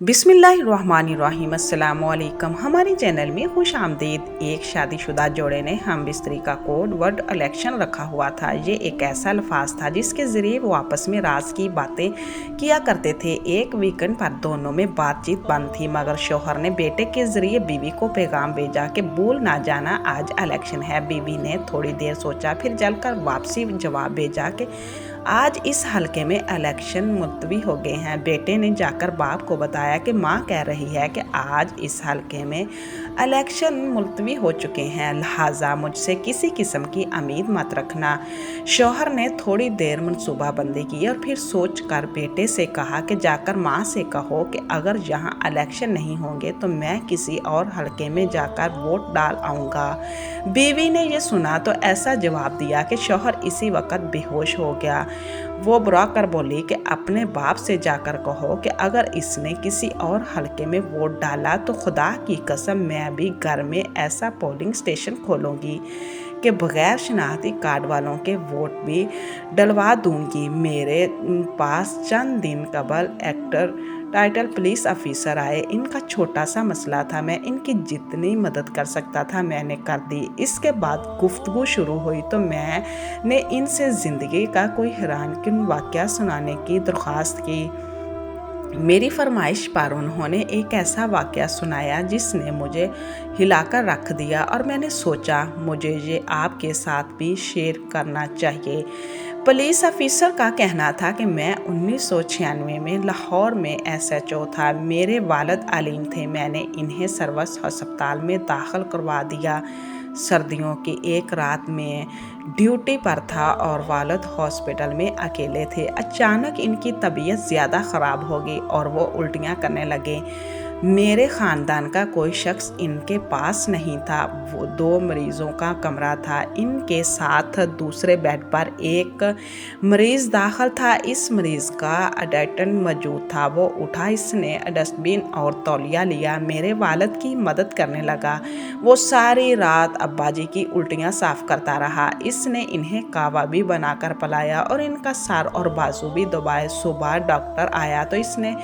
बिस्मिल्लाहिर्रहमानिर्रहीम अस्सलाम वालेकुम। हमारे चैनल में खुश आमदीद। एक शादीशुदा जोड़े ने हम बिस्तरी का कोड वर्ड इलेक्शन रखा हुआ था। ये एक ऐसा अल्फाज था जिसके ज़रिए वो आपस में राज की बातें किया करते थे। एक वीकेंड पर दोनों में बातचीत बंद थी, मगर शोहर ने बेटे के ज़रिए बीवी को पैगाम भेजा कि भूल ना जाना आज इलेक्शन है। बीवी ने थोड़ी देर सोचा, फिर जलकर वापसी जवाब भेजा कि आज इस हलके में इलेक्शन मुलतवी हो गए हैं। बेटे ने जाकर बाप को बताया कि माँ कह रही है कि आज इस हलके में इलेक्शन मुलतवी हो चुके हैं, लिहाजा मुझसे किसी किस्म की उम्मीद मत रखना। शौहर ने थोड़ी देर मनसूबाबंदी की और फिर सोच कर बेटे से कहा कि जाकर माँ से कहो कि अगर यहाँ इलेक्शन नहीं होंगे तो मैं किसी और हलके में जाकर वोट डाल आऊँगा। बीवी ने ये सुना तो ऐसा जवाब दिया कि शौहर इसी वक्त बेहोश हो गया। वो बुरा कर बोली कि अपने बाप से जाकर कहो कि अगर इसने किसी और हलके में वोट डाला तो खुदा की कसम मैं भी घर में ऐसा पोलिंग स्टेशन खोलूँगी कि बगैर शनाख्ती कार्ड वालों के वोट भी डलवा दूंगी। मेरे पास चंद दिन कबल एक्टर टाइटल पुलिस ऑफिसर आए। इनका छोटा सा मसला था, मैं इनकी जितनी मदद कर सकता था मैंने कर दी। इसके बाद गुफ्तगू शुरू हुई तो मैंने इनसे ज़िंदगी का कोई हैरानकुन वाक़या सुनाने की दरख्वास्त की। मेरी फरमाइश पर उन्होंने एक ऐसा वाक़या सुनाया जिसने मुझे हिलाकर रख दिया और मैंने सोचा मुझे ये आपके साथ भी शेयर करना चाहिए। पुलिस ऑफिसर का कहना था कि मैं 1996 में लाहौर में SHO था। मेरे वालिद अलीम थे। मैंने इन्हें सर्विस अस्पताल में दाखिल करवा दिया। सर्दियों की एक रात में ड्यूटी पर था और वालिद हॉस्पिटल में अकेले थे। अचानक इनकी तबीयत ज़्यादा ख़राब हो गई और वो उल्टियाँ करने लगे। मेरे ख़ानदान का कोई शख्स इनके पास नहीं था। वो 2 मरीज़ों का कमरा था। इनके साथ दूसरे बेड पर एक मरीज़ दाखिल था। इस मरीज़ का अटेंडेंट मौजूद था। वो उठा, इसने डस्टबिन और तौलिया लिया, मेरे वालिद की मदद करने लगा। वो सारी रात अब्बाजी की उल्टियाँ साफ़ करता रहा। इसने इन्हें कावा भी बनाकर पिलाया और इनका सर और बाजू भी दबाए। सुबह डॉक्टर आया तो इसने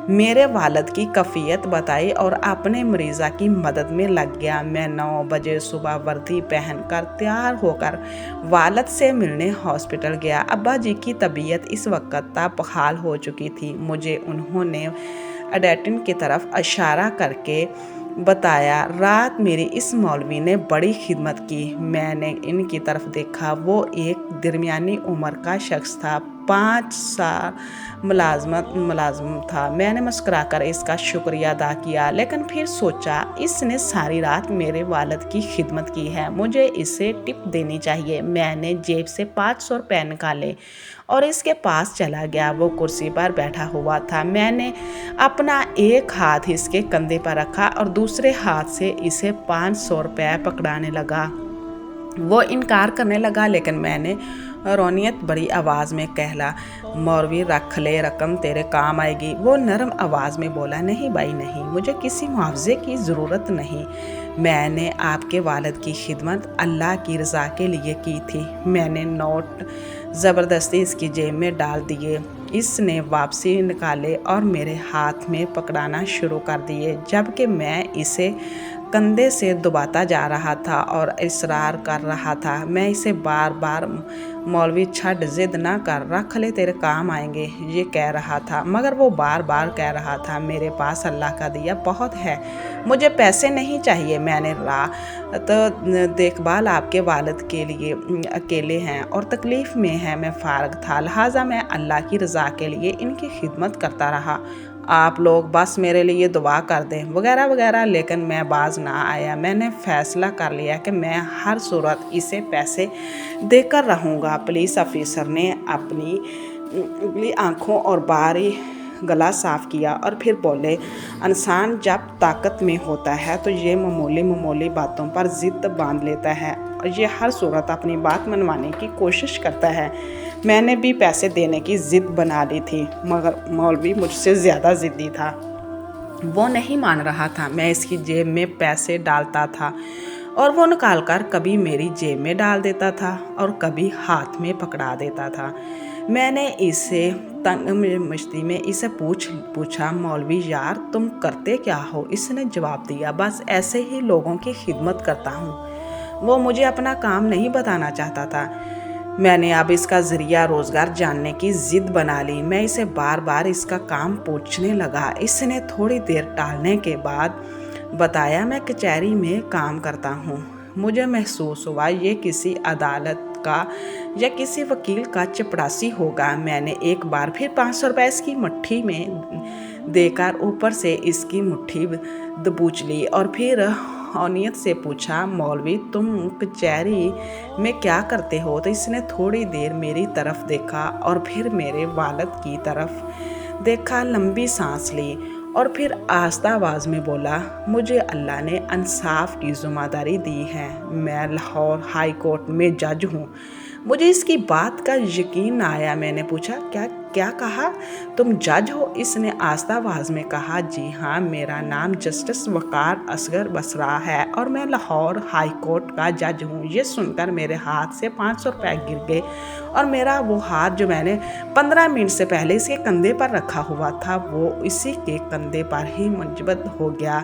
मेरे वालिद की कैफियत बताई और अपने मरीज़ा की मदद में लग गया। मैं 9 बजे सुबह वर्दी पहनकर तैयार होकर वालिद से मिलने हॉस्पिटल गया। अब्बा जी की तबीयत इस वक्त तक बहाल हो चुकी थी। मुझे उन्होंने अटेंडेंट की तरफ इशारा करके बताया, रात मेरी इस मौलवी ने बड़ी खिदमत की। मैंने इनकी तरफ देखा। वो एक दरमियानी उम्र का शख्स था, 5 साल मुलाजम था। मैंने मुस्कुराकर इसका शुक्रिया अदा किया, लेकिन फिर सोचा इसने सारी रात मेरे वालिद की खिदमत की है, मुझे इसे टिप देनी चाहिए। मैंने जेब से 500 रुपये निकाले और इसके पास चला गया। वो कुर्सी पर बैठा हुआ था। मैंने अपना एक हाथ इसके कंधे पर रखा और दूसरे हाथ से इसे 500 रुपये पकड़ाने लगा। वो इनकार करने लगा, लेकिन मैंने रौनियत बड़ी आवाज़ में कहला, मौलवी रख ले, रकम तेरे काम आएगी। वो नरम आवाज़ में बोला, नहीं भाई नहीं, मुझे किसी मुआवजे की ज़रूरत नहीं। मैंने आपके वालिद की खिदमत अल्लाह की रज़ा के लिए की थी। मैंने नोट ज़बरदस्ती इसकी जेब में डाल दिए। इसने वापसी निकाले और मेरे हाथ में पकड़ाना शुरू कर दिए, जबकि मैं इसे कंधे से दबाता जा रहा था और इसरार कर रहा था। मैं इसे बार बार मौलवी छड़, जिद ना कर, रख ले तेरे काम आएंगे, ये कह रहा था, मगर वो बार बार कह रहा था, मेरे पास अल्लाह का दिया बहुत है, मुझे पैसे नहीं चाहिए। मैंने तो देखभाल आपके वालिद के लिए अकेले हैं और तकलीफ़ में हैं, मैं फारग था, लिहाजा मैं अल्लाह की रज़ा के लिए इनकी खिदमत करता रहा। आप लोग बस मेरे लिए दुआ कर दें वगैरह वगैरह, लेकिन मैं बाज ना आया। मैंने फ़ैसला कर लिया कि मैं हर सूरत इसे पैसे देकर रहूँगा। पुलिस ऑफिसर ने अपनी आँखों और बाहरी गला साफ़ किया और फिर बोले, इंसान जब ताकत में होता है तो ये मामूली बातों पर ज़िद बांध लेता है और ये हर सूरत अपनी बात मनवाने की कोशिश करता है। मैंने भी पैसे देने की ज़िद बना ली थी, मगर मौलवी मुझसे ज़्यादा ज़िद्दी था। वो नहीं मान रहा था। मैं इसकी जेब में पैसे डालता था और वो निकाल कर कभी मेरी जेब में डाल देता था और कभी हाथ में पकड़ा देता था। میں نے اسے تنگ مشتی میں اسے پوچھا مولوی یار تم کرتے کیا ہو؟ اس نے جواب دیا بس ایسے ہی لوگوں کی خدمت کرتا ہوں۔ وہ مجھے اپنا کام نہیں بتانا چاہتا تھا۔ میں نے اب اس کا ذریعہ روزگار جاننے کی ضد بنا لی۔ میں اسے بار بار اس کا کام پوچھنے لگا۔ اس نے تھوڑی دیر ٹالنے کے بعد بتایا میں کچہری میں کام کرتا ہوں۔ مجھے محسوس ہوا یہ کسی عدالت کا یا کسی وکیل کا چپڑاسی ہوگا۔ میں نے ایک بار پھر 500 روپے اس کی مٹھی میں دے کر اوپر سے اس کی مٹھی دبوچ لی اور پھر اونیت سے پوچھا مولوی تم کچہری میں کیا کرتے ہو؟ تو اس نے تھوڑی دیر میری طرف دیکھا اور پھر میرے والد کی طرف دیکھا، لمبی سانس لی اور پھر آہستہ آواز میں بولا مجھے اللہ نے انصاف کی ذمہ داری دی ہے، میں لاہور ہائی کورٹ میں جج ہوں۔ مجھے اس کی بات کا یقین نہ آیا۔ میں نے پوچھا کیا کہا؟ تم جج ہو؟ اس نے آہستہ آواز میں کہا جی ہاں، میرا نام جسٹس وقار اصغر بسرا ہے اور میں لاہور ہائی کورٹ کا جج ہوں۔ یہ سن کر میرے ہاتھ سے 500 روپے گر گئے اور میرا وہ ہاتھ جو میں نے 15 منٹ سے پہلے اس کے کندھے پر رکھا ہوا تھا وہ اسی کے کندھے پر ہی منجمد ہو گیا۔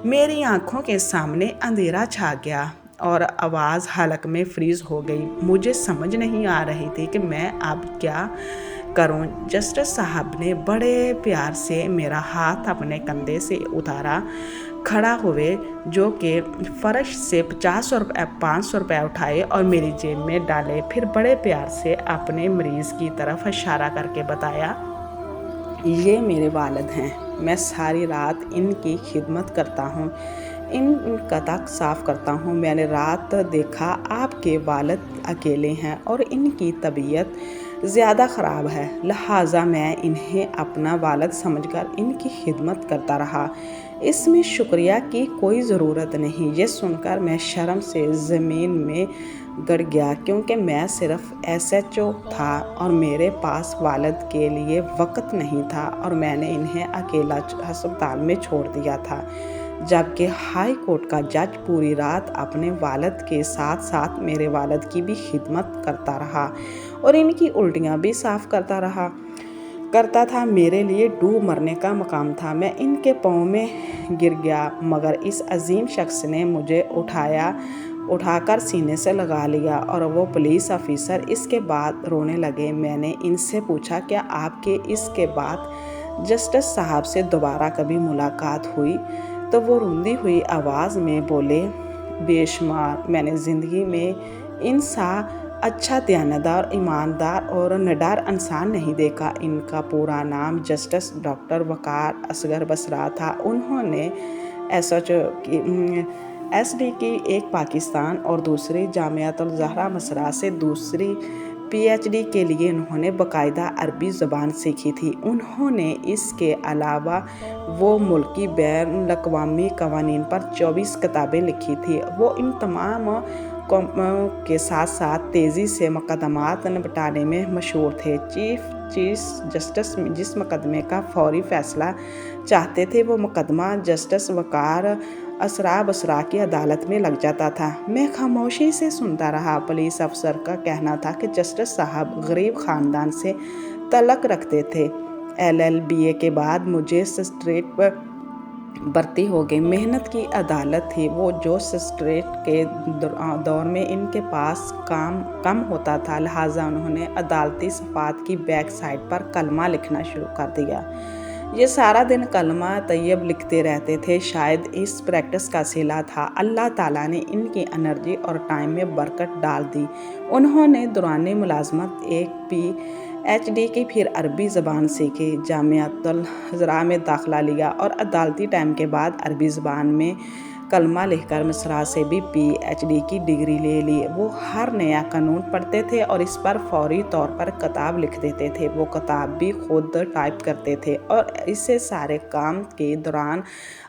میری آنکھوں کے سامنے اندھیرا چھا گیا اور آواز حلق میں فریز ہو گئی۔ مجھے سمجھ نہیں آ رہی تھی کہ میں اب کیا کروں۔ جسٹس صاحب نے بڑے پیار سے میرا ہاتھ اپنے کندھے سے اتارا، کھڑا ہوئے جو کہ فرش سے 500 روپے اٹھائے اور میری جیب میں ڈالے، پھر بڑے پیار سے اپنے مریض کی طرف اشارہ کر کے بتایا یہ میرے والد ہیں، میں ساری رات ان کی خدمت کرتا ہوں، ان کا تک صاف کرتا ہوں۔ میں نے رات دیکھا آپ کے والد اکیلے ہیں اور ان کی طبیعت زیادہ خراب ہے، لہٰذا میں انہیں اپنا والد سمجھ کر ان کی خدمت کرتا رہا۔ اس میں شکریہ کی کوئی ضرورت نہیں۔ یہ سن کر میں شرم سے زمین میں گڑ گیا کیونکہ میں صرف SHO تھا اور میرے پاس والد کے لیے وقت نہیں تھا اور میں نے انہیں اکیلا ہسپتال میں چھوڑ دیا تھا، جبکہ ہائی کورٹ کا جج پوری رات اپنے والد کے ساتھ ساتھ میرے والد کی بھی خدمت کرتا رہا اور ان کی الٹیاں بھی صاف کرتا تھا۔ میرے لیے ڈوب مرنے کا مقام تھا۔ میں ان کے پاؤں میں گر گیا مگر اس عظیم شخص نے مجھے اٹھا کر سینے سے لگا لیا اور وہ پولیس آفیسر اس کے بعد رونے لگے۔ میں نے ان سے پوچھا کیا آپ کے اس کے بعد جسٹس صاحب سے دوبارہ کبھی ملاقات ہوئی؟ تو وہ روندی ہوئی آواز میں بولے بے شمار، میں نے زندگی میں ان سا اچھا دیانتدار، ایماندار اور نڈر انسان نہیں دیکھا۔ ان کا پورا نام جسٹس ڈاکٹر وقار اصغر بسرا تھا۔ انہوں نے SD کی ایک پاکستان اور دوسری جامعۃ الزہرا مصر سے دوسری PhD کے لیے انہوں نے باقاعدہ عربی زبان سیکھی تھی۔ انہوں نے اس کے علاوہ وہ ملکی بین الاقوامی قوانین پر 24 کتابیں لکھی تھیں۔ وہ ان تمام کے ساتھ ساتھ تیزی سے مقدمات نپٹانے میں مشہور تھے۔ چیف جسٹس جس مقدمے کا فوری فیصلہ چاہتے تھے وہ مقدمہ جسٹس وقار اصغر بسرا کی عدالت میں لگ جاتا تھا۔ میں خاموشی سے سنتا رہا۔ پولیس افسر کا کہنا تھا کہ جسٹس صاحب غریب خاندان سے تعلق رکھتے تھے۔ LLBA کے بعد مجسٹریٹ بھرتی ہو گئی۔ محنت کی عدالت تھی وہ جو مجسٹریٹ کے دور میں ان کے پاس کم ہوتا تھا، لہٰذا انہوں نے عدالتی صفحات کی بیک سائڈ پر کلمہ لکھنا شروع کر دیا۔ یہ سارا دن کلمہ طیب لکھتے رہتے تھے۔ شاید اس پریکٹس کا صلہ تھا۔ اللہ تعالیٰ نے ان کی انرجی اور ٹائم میں برکت ڈال دی۔ انہوں نے دوران ملازمت ایک PhD کی پھر عربی زبان سیکھی، جامعۃ الزہرا میں داخلہ لیا اور عدالتی ٹائم کے بعد عربی زبان میں کلمہ لکھ کر مصر سے بھی PhD کی ڈگری لے لی۔ وہ ہر نیا قانون پڑھتے تھے اور اس پر فوری طور پر کتاب لکھ دیتے تھے۔ وہ کتاب بھی خود ٹائپ کرتے تھے اور اس سارے کام کے دوران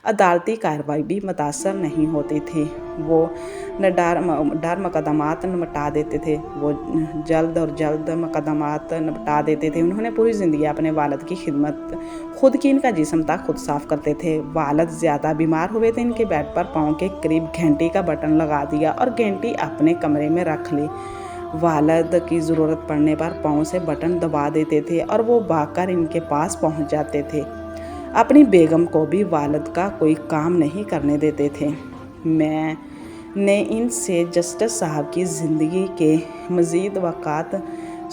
عدالتی کارروائی بھی متاثر نہیں ہوتی تھی۔ وہ ڈر مقدمات نمٹا دیتے تھے۔ وہ جلد مقدمات نمٹا دیتے تھے۔ انہوں نے پوری زندگی اپنے والد کی خدمت خود کی، ان کا جسم تک خود صاف کرتے تھے۔ والد زیادہ بیمار ہوئے تھے۔ ان کے بیڈ پر پاؤں کے قریب گھنٹی کا بٹن لگا دیا اور گھنٹی اپنے کمرے میں رکھ لی वालिद की ज़रूरत पड़ने पर पाँव से बटन दबा देते थे और वो भागकर इनके पास पहुंच जाते थे। अपनी बेगम को भी वालिद का कोई काम नहीं करने देते थे। मैंने इनसे जस्टिस साहब की ज़िंदगी के मज़ीद वाक़ात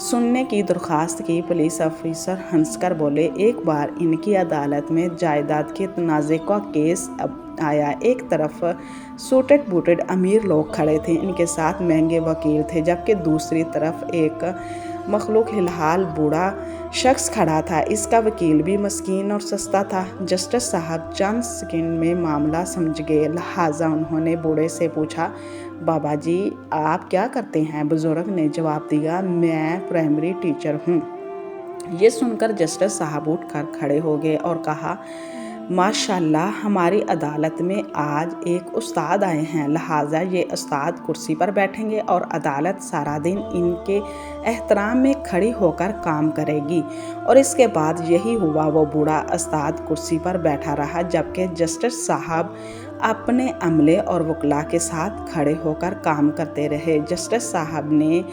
सुनने की दरख्वास्त की। पुलिस ऑफिसर हंसकर बोले, एक बार इनकी अदालत में जायदाद के तनाज़े का केस आया। एक तरफ सूटेड बूटेड अमीर लोग खड़े थे, इनके साथ महंगे वकील थे, जबकि दूसरी तरफ एक मखलूक हिलहाल बूढ़ा शख्स खड़ा था। इसका वकील भी मस्कीन और सस्ता था। जस्टिस साहब चंद सेकंड में मामला समझ गए, लिहाजा उन्होंने बूढ़े से पूछा, बाबा जी आप क्या करते हैं? बुजुर्ग ने जवाब दिया, मैं प्राइमरी टीचर हूँ। ये सुनकर जस्टिस साहब उठकर खड़े हो गए और कहा, माशाल्लाह, हमारी अदालत में आज एक उस्ताद आए हैं, लिहाजा ये उस्ताद कुर्सी पर बैठेंगे और अदालत सारा दिन इनके एहतराम में खड़ी होकर काम करेगी। और इसके बाद यही हुआ। वो बूढ़ा उस्ताद कुर्सी पर बैठा रहा, जबकि जस्टिस साहब अपने अमले और वकला के साथ खड़े होकर काम करते रहे। जस्टिस साहब ने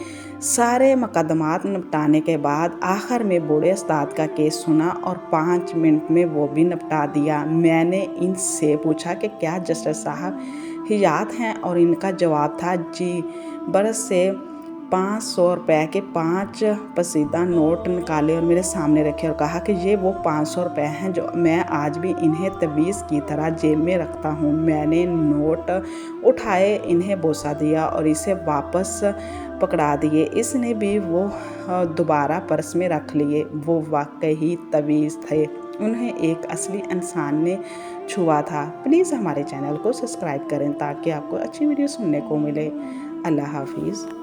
सारे मुकदमात निपटाने के बाद आखिर में बूढ़े उस्ताद का केस सुना और 5 मिनट में वो भी निपटा दिया। मैंने इनसे पूछा कि क्या जस्टिस साहब हिजात हैं, और इनका जवाब था, जी। बरस से 500 रुपये के 5 पसीदा नोट निकाले और मेरे सामने रखे और कहा कि ये वो 500 रुपये हैं जो मैं आज भी इन्हें तवीज़ की तरह जेब में रखता हूँ। मैंने नोट उठाए, इन्हें बोसा दिया और इसे वापस पकड़ा दिए। इसने भी वो दोबारा पर्स में रख लिए। वो वाकई तवीज़ थे, उन्हें एक असली इंसान ने छुआ था। प्लीज़ हमारे चैनल को सब्सक्राइब करें ताकि आपको अच्छी वीडियो सुनने को मिले। अल्लाह हाफिज़।